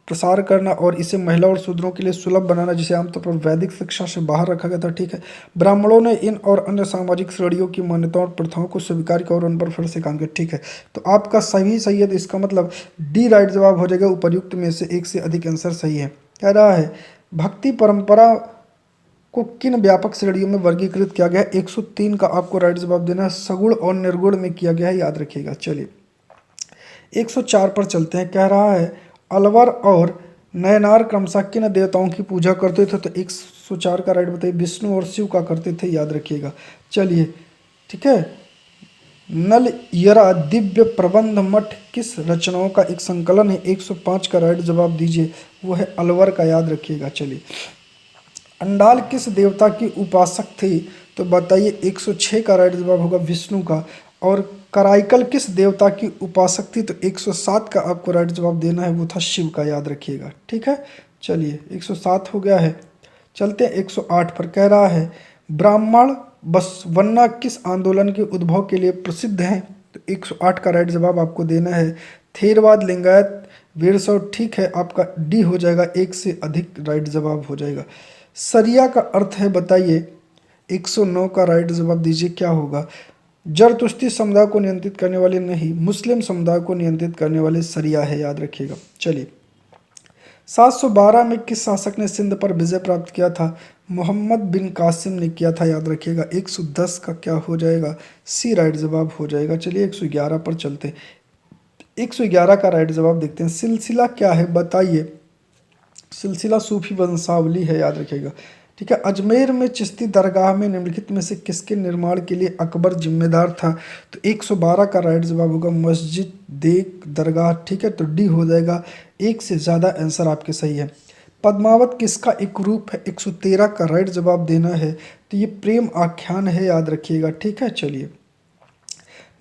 प्रसार करना और इसे महिला और शूद्रों के लिए सुलभ बनाना, जिसे आमतौर पर वैदिक शिक्षा से बाहर रखा गया था, ठीक है। ब्राह्मणों ने इन और अन्य सामाजिक श्रेणियों की मान्यताओं और प्रथाओं को स्वीकार किया और उन पर फिर से काम किया, ठीक है। तो आपका सही है, तो इसका मतलब डी राइट जवाब हो जाएगा। उपर्युक्त में से एक से अधिक आंसर सही है। कह रहा है भक्ति परंपरा को किन व्यापक श्रेणियों में वर्गीकृत किया गया है? 103 का आपको राइट जवाब देना है। सगुण और निर्गुण में किया गया है, याद रखिएगा। चलिए 104 पर चलते हैं। कह रहा है अलवर और नयनार क्रमशः किन देवताओं की पूजा करते थे? तो 104 का राइट बताइए, विष्णु और शिव का करते थे, याद रखिएगा। चलिए, ठीक है। नल यरा दिव्य प्रबंध मठ किस रचनाओं का एक संकलन है? 105 का राइट जवाब दीजिए, वो है अलवर का, याद रखिएगा। चलिए, अंडाल किस देवता की उपासक थी? तो बताइए 106 का राइट जवाब होगा विष्णु का। और कराइकल किस देवता की उपासक थी? तो 107 का आपको राइट जवाब देना है, वो था शिव का, याद रखिएगा, ठीक है। चलिए 107 हो गया है। चलते हैं 108 पर। कह रहा है ब्राह्मण बसवन्ना किस आंदोलन के उद्भव के लिए प्रसिद्ध हैं? तो 108 का राइट जवाब आपको देना है थेरवाद, लिंगायत, वीरशैव, ठीक है। आपका डी हो जाएगा, एक से अधिक राइट जवाब हो जाएगा। सरिया का अर्थ है, बताइए 109 का राइट जवाब दीजिए, क्या होगा? जरतुस्ती समुदाय को नियंत्रित करने वाले, नहीं। मुस्लिम समुदाय को नियंत्रित करने वाले सरिया है, याद रखिएगा। चलिए 712 में किस शासक ने सिंध पर विजय प्राप्त किया था? मोहम्मद बिन कासिम ने किया था, याद रखिएगा। 110 का क्या हो जाएगा? सी राइट जवाब हो जाएगा। चलिए 111 पर चलते हैं। 111 का राइट जवाब देखते हैं। सिलसिला क्या है, बताइए। सिलसिला सूफी वंशावली है, याद रखिएगा। ठीक है। अजमेर में चिश्ती दरगाह में निम्नलिखित में से किसके निर्माण के लिए अकबर जिम्मेदार था? तो 112 का राइट जवाब होगा मस्जिद देख दरगाह। ठीक है, तो डी हो जाएगा। एक से ज़्यादा आंसर आपके सही है। पद्मावत किसका एक रूप है? 113 का राइट जवाब देना है। तो ये प्रेम आख्यान है, याद रखिएगा। ठीक है, चलिए।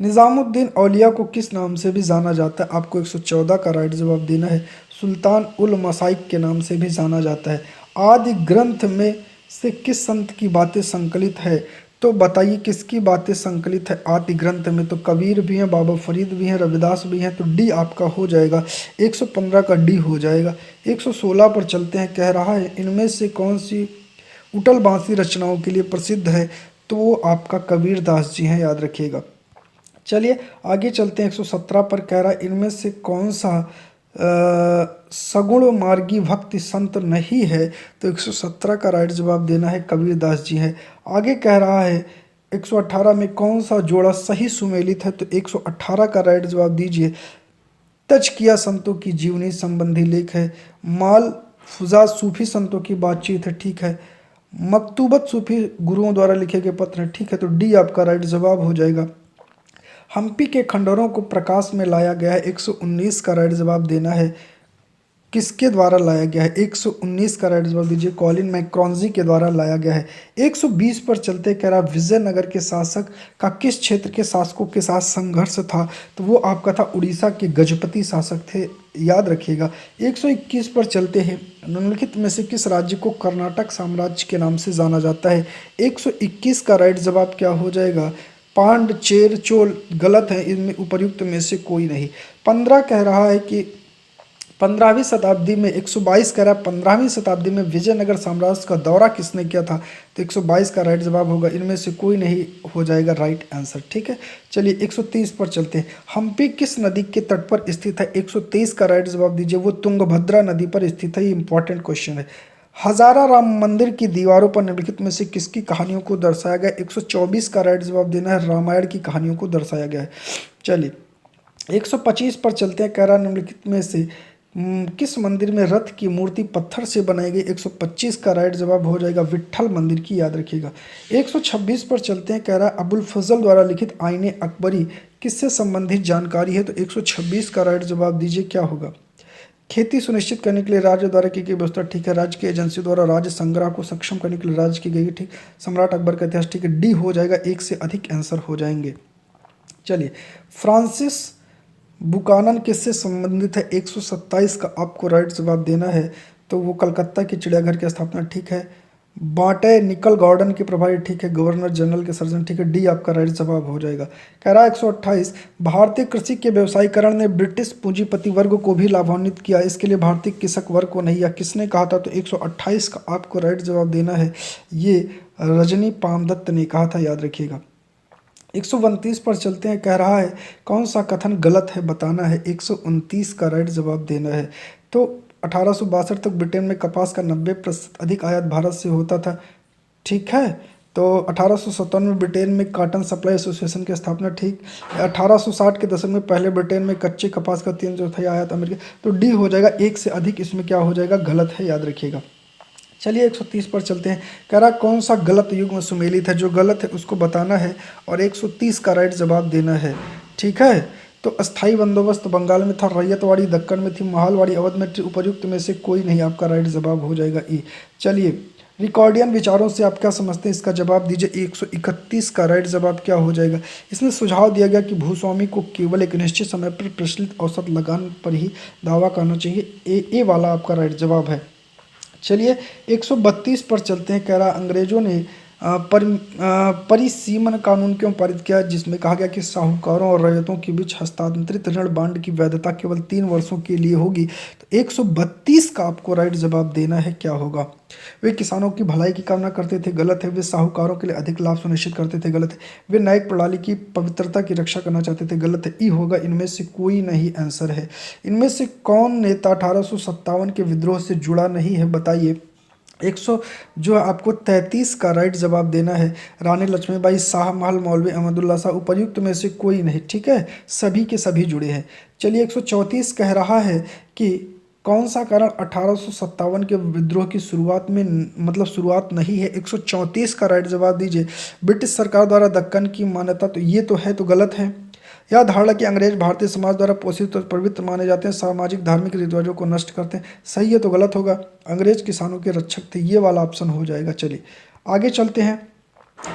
निज़ामुद्दीन औलिया को किस नाम से भी जाना जाता है? आपको 114 का राइट जवाब देना है। सुल्तान उल मसाइक के नाम से भी जाना जाता है। आदि ग्रंथ में से किस संत की बातें संकलित है? तो बताइए किसकी बातें संकलित है आदि ग्रंथ में? तो कबीर भी हैं, बाबा फरीद भी हैं, रविदास भी हैं। तो डी आपका हो जाएगा। 115 का डी हो जाएगा। 116 पर चलते हैं। कह रहा है इनमें से कौन सी उटल बांसी रचनाओं के लिए प्रसिद्ध है? तो वो आपका कबीर दास जी हैं, याद रखिएगा। चलिए आगे चलते हैं। 117 पर कह रहा है इनमें से कौन सा सगुण मार्गी भक्ति संत नहीं है? तो 117 का राइट जवाब देना है, कबीर दास जी है। आगे कह रहा है 118 में कौन सा जोड़ा सही सुमेलित है? तो 118 का राइट जवाब दीजिए। तज़किया संतों की जीवनी संबंधी लेख है। माल फुजा सूफी संतों की बातचीत है। ठीक है। मकतूबत सूफी गुरुओं द्वारा लिखे गए पत्र हैं। ठीक है, तो डी आपका राइट जवाब हो जाएगा। हम्पी के खंडहरों को प्रकाश में लाया गया है। 119 का राइट जवाब देना है। किसके द्वारा लाया गया है? 119 का राइट जवाब दीजिए। कॉलिन मैक्रॉन्जी के द्वारा लाया गया है। 120 पर चलते कह रहा विजयनगर के शासक का किस क्षेत्र के शासकों के साथ संघर्ष था? तो वो आपका था उड़ीसा के गजपति शासक थे, याद रखिएगा। 121 पर चलते हैं। निम्नलिखित में से किस राज्य को कर्नाटक साम्राज्य के नाम से जाना जाता है? 121 का राइट जवाब क्या हो जाएगा? पांड चेर चोल। गलत है, इनमें उपर्युक्त में से कोई नहीं। 15 कह रहा है कि 15वीं शताब्दी में 122 कह रहा है 15वीं शताब्दी में विजयनगर साम्राज्य का दौरा किसने किया था? तो 122 का राइट जवाब होगा। इनमें से कोई नहीं हो जाएगा राइट आंसर। ठीक है, चलिए 130 पर चलते हैं। हम्पी किस नदी के तट पर स्थित है? 123 का राइट जवाब दीजिए। वो तुंगभद्रा नदी पर स्थित है। ये इंपॉर्टेंट क्वेश्चन है। हजारा राम मंदिर की दीवारों पर निम्नलिखित में से किसकी कहानियों को दर्शाया गया? 124 का राइट जवाब देना है। रामायण की कहानियों को दर्शाया गया है। चलिए 125 पर चलते हैं। कह रहा निम्नलिखित में से किस मंदिर में रथ की मूर्ति पत्थर से बनाई गई? 125 का राइट जवाब हो जाएगा विट्ठल मंदिर की, याद रखिएगा। 126 पर चलते हैं। कह रहा है अबुल फजल द्वारा लिखित आईने अकबरी किससे संबंधित जानकारी है? तो 126 का राइट जवाब दीजिए, क्या होगा? खेती सुनिश्चित करने के लिए राज्य द्वारा की गई व्यवस्था। ठीक है। राज्य की एजेंसी द्वारा राज्य संग्रह को सक्षम करने के लिए राज्य की गई। ठीक। सम्राट अकबर का इतिहास। ठीक है, डी हो जाएगा। एक से अधिक आंसर हो जाएंगे। चलिए फ्रांसिस बुकानन किससे संबंधित है? 127 का आपको राइट जवाब देना है। तो वो कलकत्ता के चिड़ियाघर की स्थापना। ठीक है। बाटे निकल गार्डन के प्रभारी। ठीक है। गवर्नर जनरल के सर्जन। ठीक है, डी आपका राइट जवाब हो जाएगा। कह रहा है 128 भारतीय कृषि के व्यवसायीकरण ने ब्रिटिश पूंजीपति वर्ग को भी लाभान्वित किया, इसके लिए भारतीय कृषक वर्ग को नहीं, या किसने कहा था? तो 128 का आपको राइट जवाब देना है। ये रजनी पामदत्त ने कहा था, याद रखिएगा। 129 पर चलते हैं। कह रहा है कौन सा कथन गलत है बताना है। 129 का राइट जवाब देना है। तो 1862 तक ब्रिटेन में कपास का 90% अधिक आयात भारत से होता था। ठीक है। तो 1857 में ब्रिटेन में कॉटन सप्लाई एसोसिएशन की स्थापना। ठीक। 1860 के दशक में पहले ब्रिटेन में कच्चे कपास का 3/4 आयात अमेरिका। तो डी हो जाएगा। एक से अधिक इसमें क्या हो जाएगा? गलत है, याद रखिएगा। चलिए 130 पर चलते हैं। कह रहा कौन सा गलत युग में सुमेलित है? जो गलत है उसको बताना है और 130 का राइट जवाब देना है। ठीक है। तो अस्थाई बंदोबस्त बंगाल में था, रैयतवाड़ी दक्कन में थी, महालवाड़ी अवध में थी, उपर्युक्त में से कोई नहीं। आपका राइट जवाब हो जाएगा ई। चलिए रिकॉर्डियन विचारों से आप क्या समझते हैं? इसका जवाब दीजिए। 131 का राइट जवाब क्या हो जाएगा? इसमें सुझाव दिया गया कि भूस्वामी को केवल एक निश्चित समय पर प्रचलित औसत लगान पर ही दावा करना चाहिए। ए वाला आपका राइट जवाब है। चलिए 132 पर चलते हैं। कह रहा अंग्रेजों ने परिसीमन कानून क्यों पारित किया, जिसमें कहा गया कि साहूकारों और रैयतों के बीच हस्तांतरित ऋण बांड की वैधता केवल 3 वर्षों के लिए होगी। तो 132 का आपको राइट जवाब देना है, क्या होगा? वे किसानों की भलाई की कामना करते थे, गलत है। वे साहूकारों के लिए अधिक लाभ सुनिश्चित करते थे, गलत है। वे न्यायिक प्रणाली की पवित्रता की रक्षा करना चाहते थे, गलत है। ई होगा। इनमें से कोई नहीं आंसर है। इनमें से कौन नेता 1857 के विद्रोह से जुड़ा नहीं है बताइए। 100 जो है आपको 33 का राइट जवाब देना है। रानी लक्ष्मीबाई, शाह महल, मौलवी अहमदुल्ला शाह, उपर्युक्त में से कोई नहीं। ठीक है, सभी के सभी जुड़े हैं। चलिए 134 कह रहा है कि कौन सा कारण 1857 के विद्रोह की शुरुआत में शुरुआत नहीं है? 134 का राइट जवाब दीजिए। ब्रिटिश सरकार द्वारा दक्कन की मान्यता, तो ये तो है, तो गलत है। यह धारणा कि अंग्रेज भारतीय समाज द्वारा पोषित और पवित्र माने जाते हैं, सामाजिक धार्मिक रीति रिवाजों को नष्ट करते हैं, सही है तो गलत होगा। अंग्रेज किसानों के रक्षक थे, ये वाला ऑप्शन हो जाएगा। चलिए आगे चलते हैं।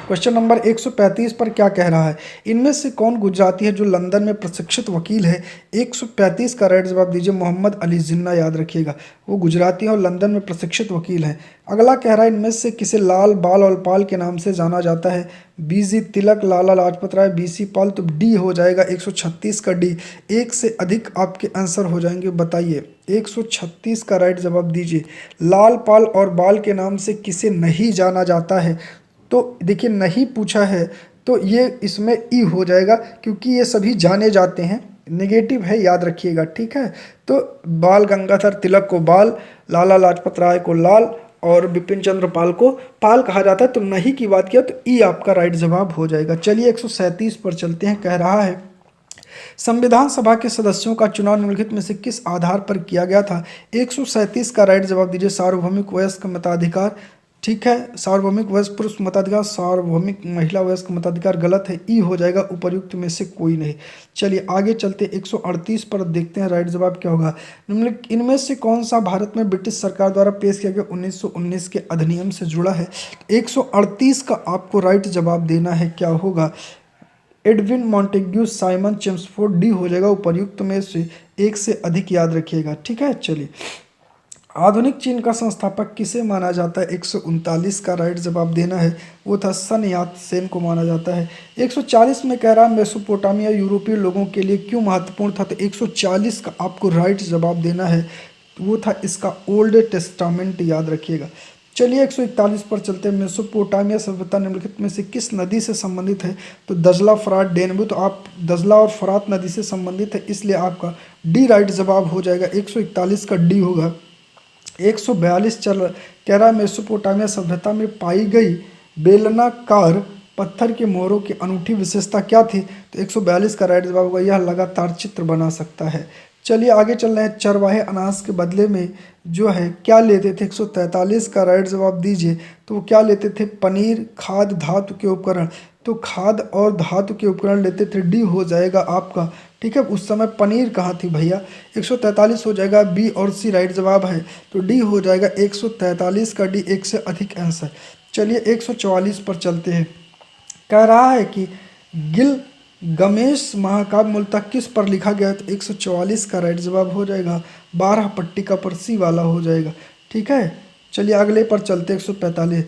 क्वेश्चन नंबर 135 पर क्या कह रहा है? इनमें से कौन गुजराती है जो लंदन में प्रशिक्षित वकील है? 135 का राइट जवाब दीजिए मोहम्मद अली जिन्ना, याद रखिएगा, वो गुजराती है और लंदन में प्रशिक्षित वकील हैं। अगला कह रहा है इनमें से किसे लाल बाल और पाल के नाम से जाना जाता है? बीजी तिलक, लाला लाजपत राय, बीसी पाल, तो डी हो जाएगा 136 का डी। एक से अधिक आपके आंसर हो जाएंगे, बताइए। 136 का राइट जवाब दीजिए। लाल पाल और बाल के नाम से किसे नहीं जाना जाता है? तो देखिए नहीं पूछा है, तो ये इसमें ई हो जाएगा क्योंकि ये सभी जाने जाते हैं, नेगेटिव है, याद रखिएगा, ठीक है। तो बाल गंगाधर तिलक को बाल, लाला लाजपत राय को लाल और बिपिन चंद्र पाल को पाल कहा जाता है, तो नहीं की बात किया तो ई आपका राइट जवाब हो जाएगा। चलिए 137 पर चलते हैं। कह रहा है संविधान सभा के सदस्यों का चुनाव निम्नलिखित में से किस आधार पर किया गया था? 137 का राइट जवाब दीजिए सार्वभौमिक वयस्क मताधिकार, ठीक है। सार्वभौमिक वयस्क पुरुष मताधिकार, सार्वभौमिक महिला वयस्क मताधिकार, गलत है, ई हो जाएगा उपर्युक्त में से कोई नहीं। चलिए आगे चलते 138 पर देखते हैं राइट जवाब क्या होगा। निम्नलिखित इनमें से कौन सा भारत में ब्रिटिश सरकार द्वारा पेश किया गया 1919 के अधिनियम से जुड़ा है? 138 का आपको राइट जवाब देना है, क्या होगा? Edwin Montagu, Simon Chelmsford, D हो जाएगा उपर्युक्त में से एक से अधिक, याद रखिएगा, ठीक है। चलिए आधुनिक चीन का संस्थापक किसे माना जाता है? 139 का राइट जवाब देना है, वो था सन यात सेन को माना जाता है। 140 में कह रहा है मेसोपोटामिया यूरोपीय लोगों के लिए क्यों महत्वपूर्ण था? तो 140 का आपको राइट जवाब देना है, वो था इसका ओल्ड टेस्टामेंट, याद रखिएगा। चलिए 141 पर चलते हैं। मेसोपोटामिया सभ्यता निम्नलिखित में से किस नदी से संबंधित है? तो दजला, फरात, डेनबू, तो आप दजला और फरात नदी से संबंधित है, इसलिए आपका डी राइट जवाब हो जाएगा। 141 का डी होगा। 142 चल कह रहा है मेसोपोटामिया सभ्यता में पाई गई बेलनाकार पत्थर के मोहरों की अनूठी विशेषता क्या थी? तो 142 का राइट जवाब होगा यह लगातार चित्र बना सकता है। चलिए आगे चल रहे हैं। चरवाहे अनाज के बदले में जो है क्या लेते थे? 143 का राइट जवाब दीजिए। तो वो क्या लेते थे? पनीर, खाद, धातु के उपकरण, तो खाद और धातु के उपकरण लेते थे, डी हो जाएगा आपका, ठीक है। उस समय पनीर कहाँ थी भैया? 143 हो जाएगा, बी और सी राइट जवाब है, तो डी हो जाएगा 143 का डी, एक से अधिक आंसर। चलिए 144 पर चलते हैं। कह रहा है कि गिलगमेश महाकाव्य मूलतः किस पर लिखा गया? तो 144 का राइट जवाब हो जाएगा 12 पट्टिका पर, सी वाला हो जाएगा, ठीक है। चलिए अगले पर चलते 145।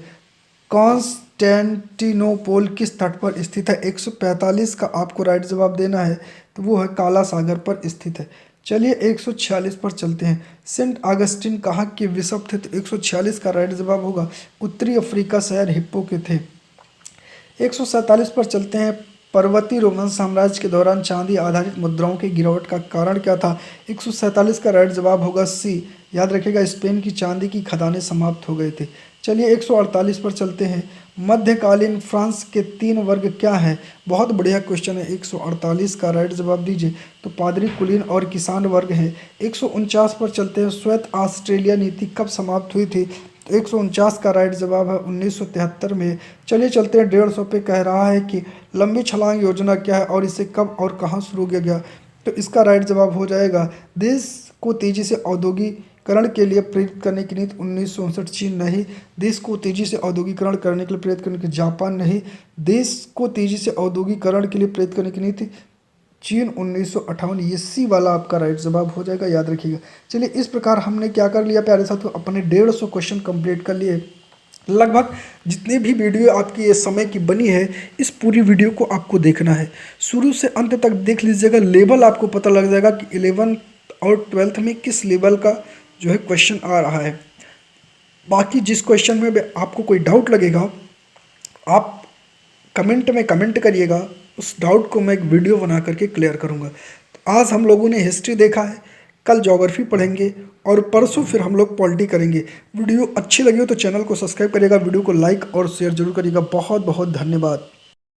कॉन्स्टेंटिनोपोल किस तट पर स्थित है? 145 का आपको राइट जवाब देना है, तो वो है काला सागर पर स्थित है। चलिए 146 पर चलते हैं। सेंट ऑगस्टिन कहाँ के बिशप थे? तो 146 का राइट जवाब होगा उत्तरी अफ्रीका शहर हिप्पो के थे। 147 पर चलते हैं। पर्वतीय रोमन साम्राज्य के दौरान चांदी आधारित मुद्राओं की गिरावट का कारण क्या था? 147 का राइट जवाब होगा सी, याद रखिएगा, स्पेन की चांदी की खदानें समाप्त हो गए थे। चलिए 148 पर चलते हैं। मध्यकालीन फ्रांस के 3 वर्ग क्या हैं? बहुत बढ़िया क्वेश्चन है। 148 का राइट जवाब दीजिए। तो पादरी, कुलीन और किसान वर्ग हैं। 149 पर चलते हैं। श्वेत ऑस्ट्रेलिया नीति कब समाप्त हुई थी? तो 149 का राइट जवाब है 1973 में। चलिए चलते हैं 150 पे। कह रहा है कि लंबी छलांग योजना क्या है और इसे कब और कहाँ शुरू किया गया? तो इसका राइट जवाब हो जाएगा देश को तेजी से औद्योगिकरण के लिए प्रेरित करने की नीति 1959 चीन नहीं, देश को तेजी से औद्योगिकरण करने के लिए प्रेरित करने के जापान नहीं, देश को तेजी से औद्योगिकरण के लिए प्रेरित करने की नीति चीन 1958, ये सी वाला आपका राइट जवाब हो जाएगा, याद रखिएगा। चलिए इस प्रकार हमने क्या कर लिया प्यारे साथियों, अपने 150 क्वेश्चन कंप्लीट कर लिए। लगभग जितनी भी वीडियो आपकी ये समय की बनी है, इस पूरी वीडियो को आपको देखना है, शुरू से अंत तक देख लीजिएगा। लेवल आपको पता लग जाएगा कि 11th और 12th में किस लेवल का जो है क्वेश्चन आ रहा है। बाकी जिस क्वेश्चन में आपको कोई डाउट लगेगा, आप कमेंट में कमेंट करिएगा, उस डाउट को मैं एक वीडियो बना करके क्लियर करूँगा। तो आज हम लोगों ने हिस्ट्री देखा है, कल ज्योग्राफी पढ़ेंगे और परसों फिर हम लोग पॉलिटी करेंगे। वीडियो अच्छी लगी हो तो चैनल को सब्सक्राइब करिएगा, वीडियो को लाइक और शेयर जरूर करिएगा। बहुत बहुत धन्यवाद।